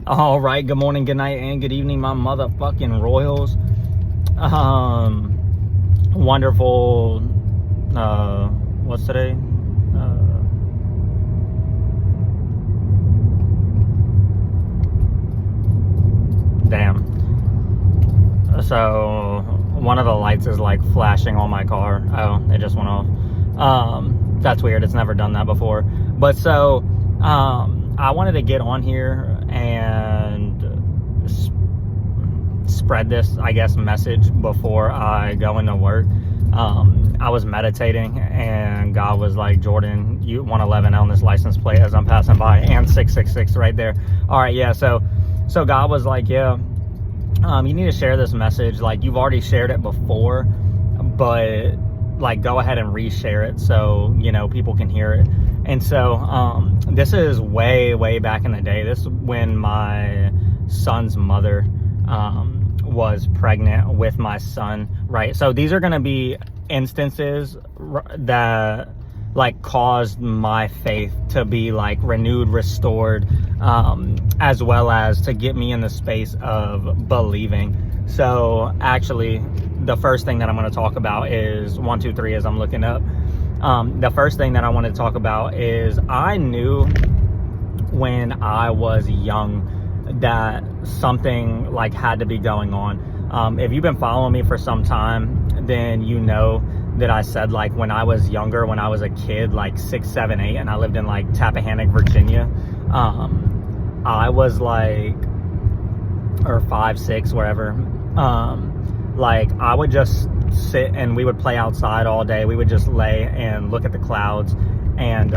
All right, good morning, good night, and good evening, my motherfucking royals. Wonderful, what's today? Damn. So, one of the lights is like flashing on my car. Oh, it just went off. That's weird, it's never done that before. But so, I wanted to get on here and spread this, I guess, message before I go into work. I was meditating and God was like, Jordan, you 111 on this license plate as I'm passing by, and 666 right there. All right, yeah, so God was like, yeah, you need to share this message. Like, you've already shared it before, but like, go ahead and reshare it so, you know, people can hear it. And so this is way back in the day. This is when my son's mother was pregnant with my son, right? So these are going to be instances that like caused my faith to be like renewed, restored, as well as to get me in the space of believing. So actually, the first thing that I'm going to talk about is 1, 2, 3 as I'm looking up. The first thing that I want to talk about is I knew when I was young that something like had to be going on. If you've been following me for some time, then you know that I said, like, when I was younger, when I was a kid, like 6, 7, 8, and I lived in like Tappahannock, Virginia, I was like, or 5, 6, wherever, like I would just sit and we would play outside all day. We would just lay and look at the clouds, and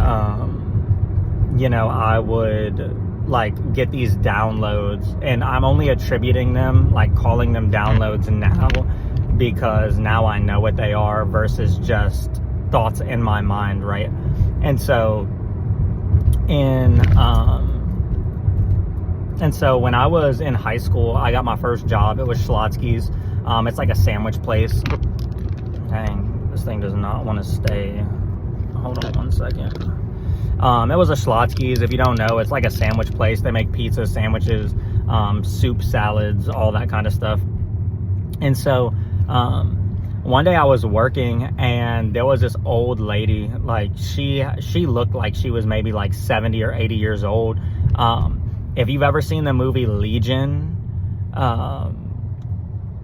you know, I would like get these downloads, and I'm only attributing them, like calling them downloads now, because now I know what they are versus just thoughts in my mind, right? And so when I was in high school, I got my first job. It was Schlotzsky's. It's like a sandwich place. Dang, this thing does not want to stay. Hold on 1 second. It was a Schlotzsky's. If you don't know, it's like a sandwich place. They make pizza, sandwiches, soup, salads, all that kind of stuff. And so one day I was working, and there was this old lady. Like she looked like she was maybe like 70 or 80 years old. If you've ever seen the movie Legion,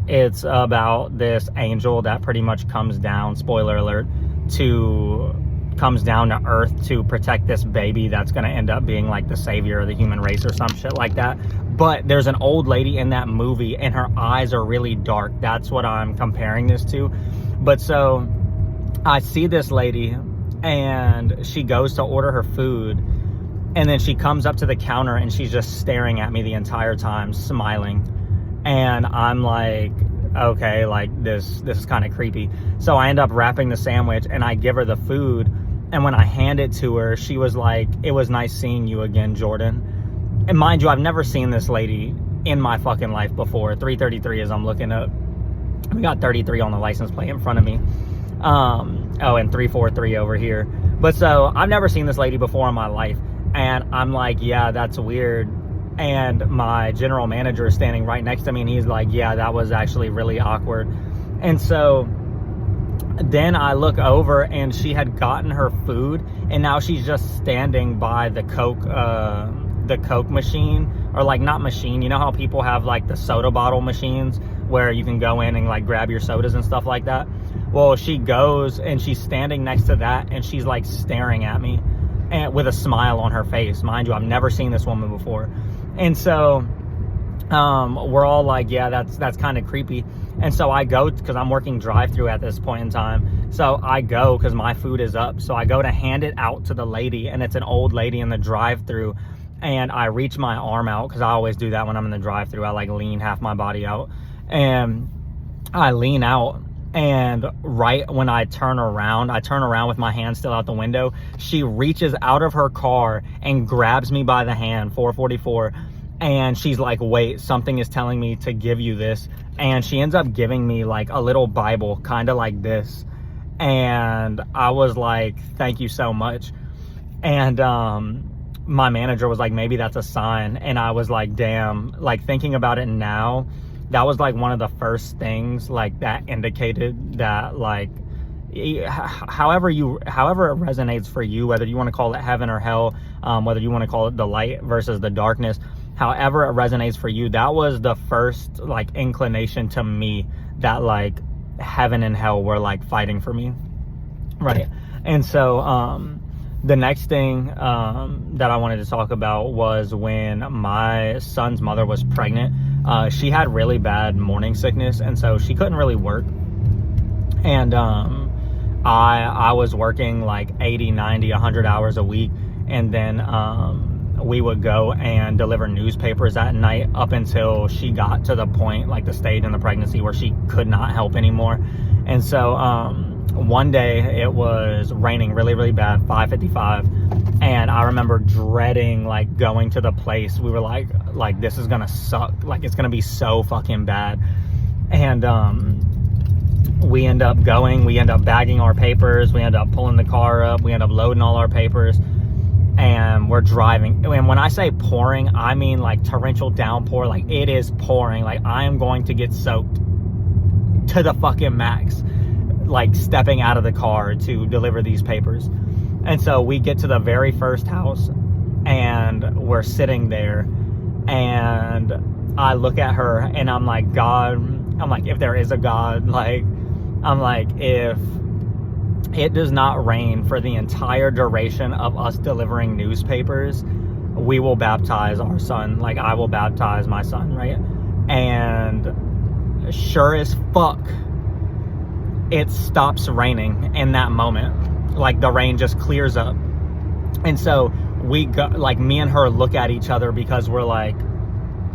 it's about this angel that pretty much comes down, spoiler alert, comes down to Earth to protect this baby that's going to end up being like the savior of the human race or some shit like that. But there's an old lady in that movie, and her eyes are really dark. That's what I'm comparing this to. But so I see this lady, and she goes to order her food, and then she comes up to the counter, and she's just staring at me the entire time, smiling. And I'm like, okay, like this is kind of creepy. So I end up wrapping the sandwich, and I give her the food. And when I hand it to her, she was like, "It was nice seeing you again, Jordan." And mind you, I've never seen this lady in my fucking life before. 333 as I'm looking up. We got 33 on the license plate in front of me. Oh, and 343 over here. But so I've never seen this lady before in my life. And I'm like, yeah, that's weird. And my general manager is standing right next to me, and he's like, yeah, that was actually really awkward. And so then I look over, and she had gotten her food, and now she's just standing by the Coke machine, or like, not machine, you know how people have like the soda bottle machines where you can go in and like grab your sodas and stuff like that? Well, she goes and she's standing next to that, and she's like staring at me, and with a smile on her face. Mind you, I've never seen this woman before. And so we're all like, yeah, that's kind of creepy. And so I go, because I'm working drive-through at this point in time. So I go, because my food is up. So I go to hand it out to the lady, and it's an old lady in the drive-through. And I reach my arm out, because I always do that when I'm in the drive-through. I like lean half my body out. And I lean out. And right when I turn around with my hand still out the window. She reaches out of her car and grabs me by the hand, 444. And she's like, wait, something is telling me to give you this. And she ends up giving me like a little Bible, kind of like this. And I was like, thank you so much. And my manager was like, maybe that's a sign. And I was like, damn, like thinking about it now, that was like one of the first things like that indicated that, like, however it resonates for you, whether you want to call it heaven or hell, whether you want to call it the light versus the darkness, however it resonates for you, that was the first like inclination to me that like heaven and hell were like fighting for me, right? And so the next thing that I wanted to talk about was when my son's mother was pregnant. She had really bad morning sickness, and so she couldn't really work. And I was working like 80, 90, 100 hours a week. And then we would go and deliver newspapers at night up until she got to the point, like the stage in the pregnancy where she could not help anymore. And so one day it was raining really, really bad, 5:55. And I remember dreading like going to the place. We were like this is gonna suck. Like it's gonna be so fucking bad. And we end up going, we end up bagging our papers, we end up pulling the car up, we end up loading all our papers, and we're driving. And when I say pouring, I mean like torrential downpour. Like it is pouring. Like I am going to get soaked to the fucking max, like stepping out of the car to deliver these papers. And so we get to the very first house and we're sitting there, and I look at her and I'm like, God, I'm like, if there is a God, like, I'm like, if it does not rain for the entire duration of us delivering newspapers, we will baptize our son. Like, I will baptize my son, right? And sure as fuck, it stops raining in that moment. Like, the rain just clears up. And so we go, like, me and her look at each other because we're like,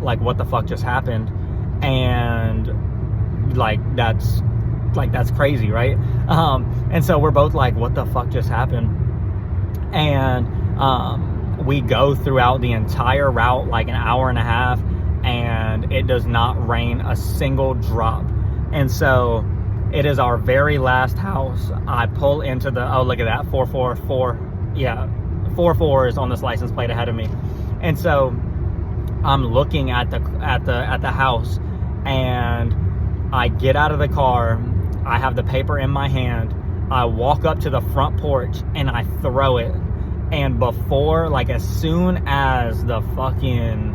what the fuck just happened? And like, that's crazy, right? And so we're both like, what the fuck just happened? And we go throughout the entire route, like an hour and a half, and it does not rain a single drop. And so it is our very last house. I pull into the, oh, look at that, 444. Yeah, 44 is on this license plate ahead of me. And so I'm looking at the house, and I get out of the car. I have the paper in my hand. I walk up to the front porch and I throw it. And before, like, as soon as the fucking,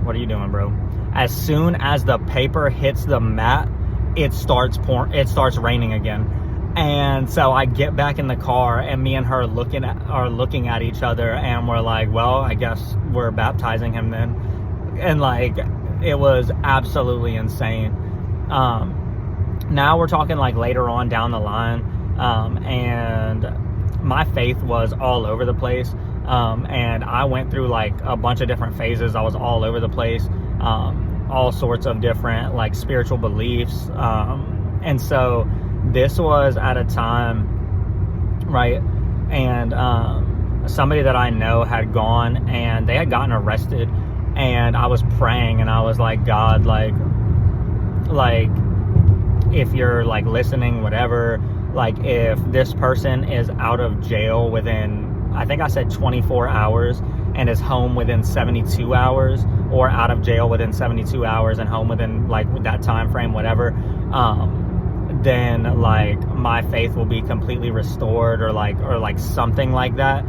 what are you doing, bro? As soon as the paper hits the mat, it starts raining again. And so I get back in the car, and me and her are looking at each other, and we're like, well, I guess we're baptizing him then. And like, it was absolutely insane. Now we're talking like later on down the line, and my faith was all over the place. And I went through like a bunch of different phases. I was all over the place, all sorts of different like spiritual beliefs. And so this was at a time, right? And somebody that I know had gone, and they had gotten arrested, and I was praying, and I was like, God, like if you're like listening, whatever, like if this person is out of jail within, I think I said 24 hours and is home within 72 hours, or out of jail within 72 hours and home within like that time frame, whatever, then like my faith will be completely restored, or like something like that.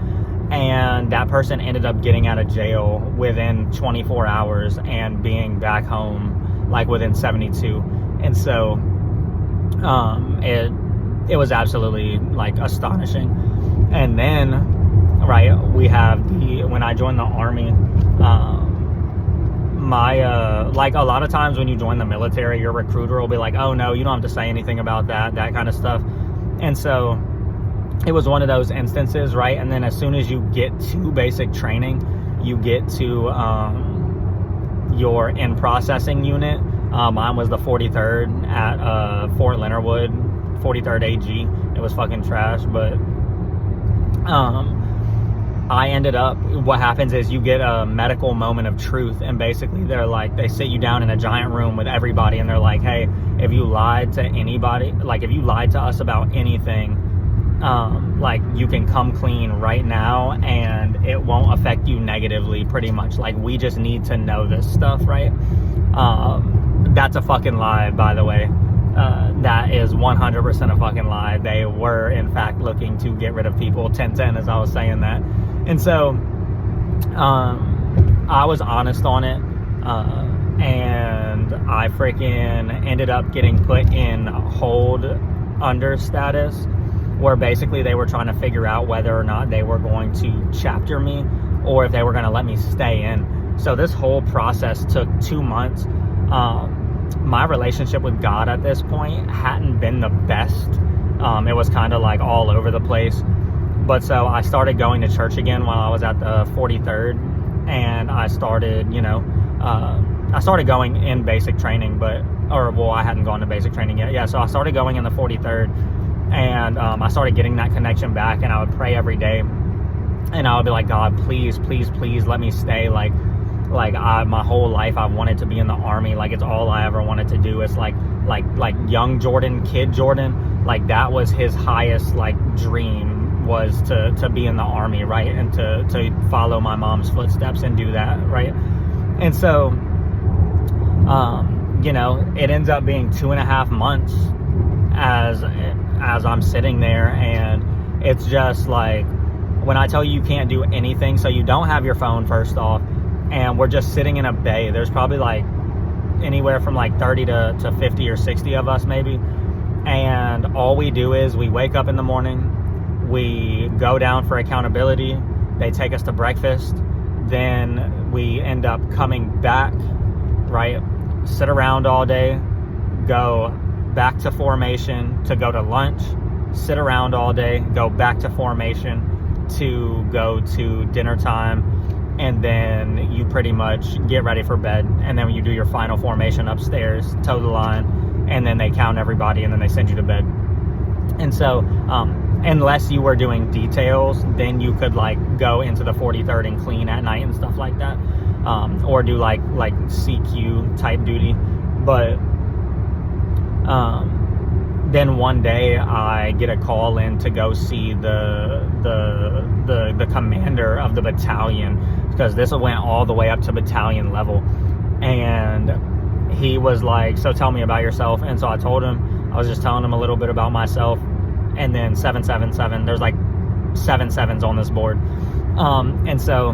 And that person ended up getting out of jail within 24 hours and being back home like within 72. And so it was absolutely like astonishing. And then, right, we have when I joined the Army, like a lot of times when you join the military, your recruiter will be like, oh no, you don't have to say anything about that kind of stuff. And so it was one of those instances, right? And then as soon as you get to basic training, you get to your in-processing unit. Mine was the 43rd at Fort Leonard Wood, 43rd AG. It was fucking trash, but I ended up, what happens is you get a medical moment of truth, and basically they sit you down in a giant room with everybody, and they're like, hey, if you lied to anybody, like if you lied to us about anything, like you can come clean right now and it won't affect you negatively, pretty much. Like, we just need to know this stuff, right? That's a fucking lie, by the way. That is 100% a fucking lie. They were in fact looking to get rid of people 10-10 as I was saying that. And so I was honest on it, and I freaking ended up getting put in hold under status, where basically they were trying to figure out whether or not they were going to chapter me or if they were going to let me stay in. So this whole process took 2 months. My relationship with God at this point hadn't been the best. It was kind of like all over the place. But so I started going to church again while I was at the 43rd, and I started, I started going in basic training, I hadn't gone to basic training yet. Yeah, so I started going in the 43rd, and I started getting that connection back, and I would pray every day, and I would be like, God, please, please, please let me stay. Like my whole life I wanted to be in the Army. Like, it's all I ever wanted to do. It's like young Jordan, kid Jordan, like that was his highest like dream, was to be in the Army, right? And to follow my mom's footsteps and do that, right? And so it ends up being 2.5 months as I'm sitting there, and it's just like, when I tell you can't do anything, so you don't have your phone first off, and we're just sitting in a bay. There's probably like anywhere from like 30 to 50 or 60 of us maybe. And all we do is we wake up in the morning, we go down for accountability, they take us to breakfast, then we end up coming back, right? Sit around all day, go back to formation to go to lunch, sit around all day, go back to formation to go to dinner time, and then you pretty much get ready for bed, and then you do your final formation upstairs, toe the line, and then they count everybody, and then they send you to bed. And so unless you were doing details, then you could like go into the 43rd and clean at night and stuff like that, or do like CQ type duty. But then one day I get a call in to go see the commander of the battalion, because this went all the way up to battalion level. And he was like, so tell me about yourself. And so I told him, I was just telling him a little bit about myself. And then 777, there's like 7 7s on this board. And so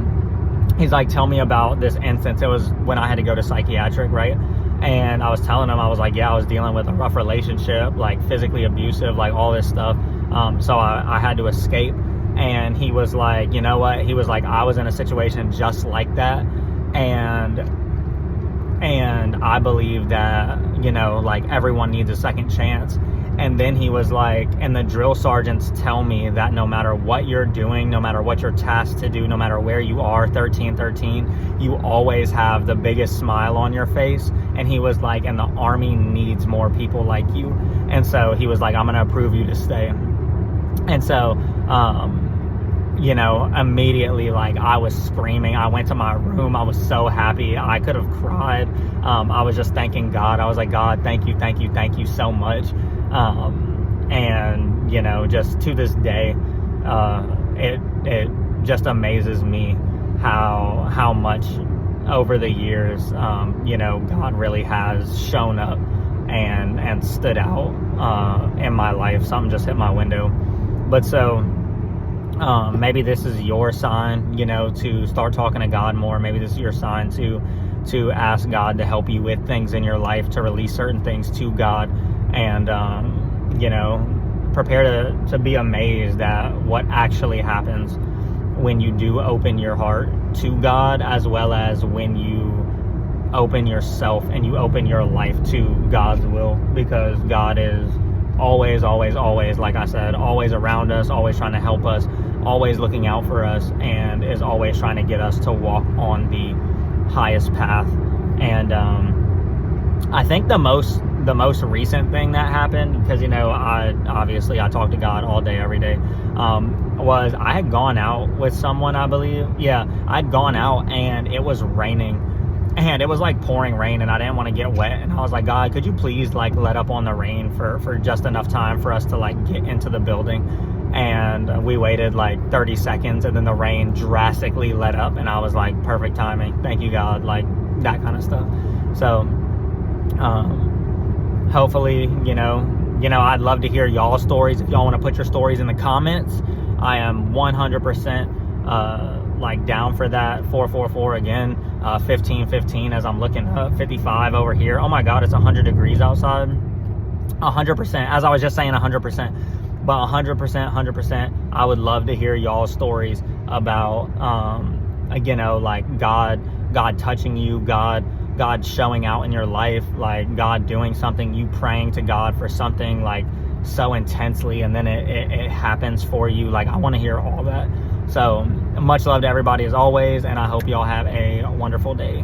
he's like, tell me about this instance. It was when I had to go to psychiatric, right? And I was telling him, I was like, yeah, I was dealing with a rough relationship, like physically abusive, like all this stuff. So I had to escape. And he was like, you know what? He was like, I was in a situation just like that. And I believe that, like everyone needs a second chance. And then he was like, and the drill sergeants tell me that no matter what you're doing, no matter what you're tasked to do, no matter where you are, 1313, you always have the biggest smile on your face. And he was like, and the Army needs more people like you. And so he was like, I'm going to approve you to stay. And so, immediately, like, I was screaming. I went to my room. I was so happy. I could have cried. I was just thanking God. I was like, God, thank you so much. And just to this day, it just amazes me how much over the years, God really has shown up and stood out in my life. Something just hit my window. But so maybe this is your sign, to start talking to God more. Maybe this is your sign to ask God to help you with things in your life, to release certain things to God, and prepare to be amazed at what actually happens when you do open your heart to God, as well as when you open yourself and you open your life to God's will, because God is always, like I said, always around us, always trying to help us, always looking out for us, and is always trying to get us to walk on the highest path. And I think the most recent thing that happened, because I talk to God all day, every day, was I had gone out with someone, I believe. Yeah, I'd gone out and it was raining, and it was like pouring rain, and I didn't want to get wet. And I was like, God, could you please like let up on the rain for just enough time for us to like get into the building? and we waited like 30 seconds, and then the rain drastically let up, and I was like, perfect timing, thank you God, like that kind of stuff. So hopefully, you know, I'd love to hear y'all's stories. If y'all want to put your stories in the comments, I am 100% like down for that. 444 again, 1515 as I'm looking up, 55 over here. Oh my God, it's 100 degrees outside. 100%, as I was just saying, 100%, but 100%, I would love to hear y'all's stories about, you know, like God touching you, God showing out in your life, like God doing something, you praying to God for something like so intensely, and then it happens for you. Like, I want to hear all that. So much love to everybody as always, and I hope y'all have a wonderful day.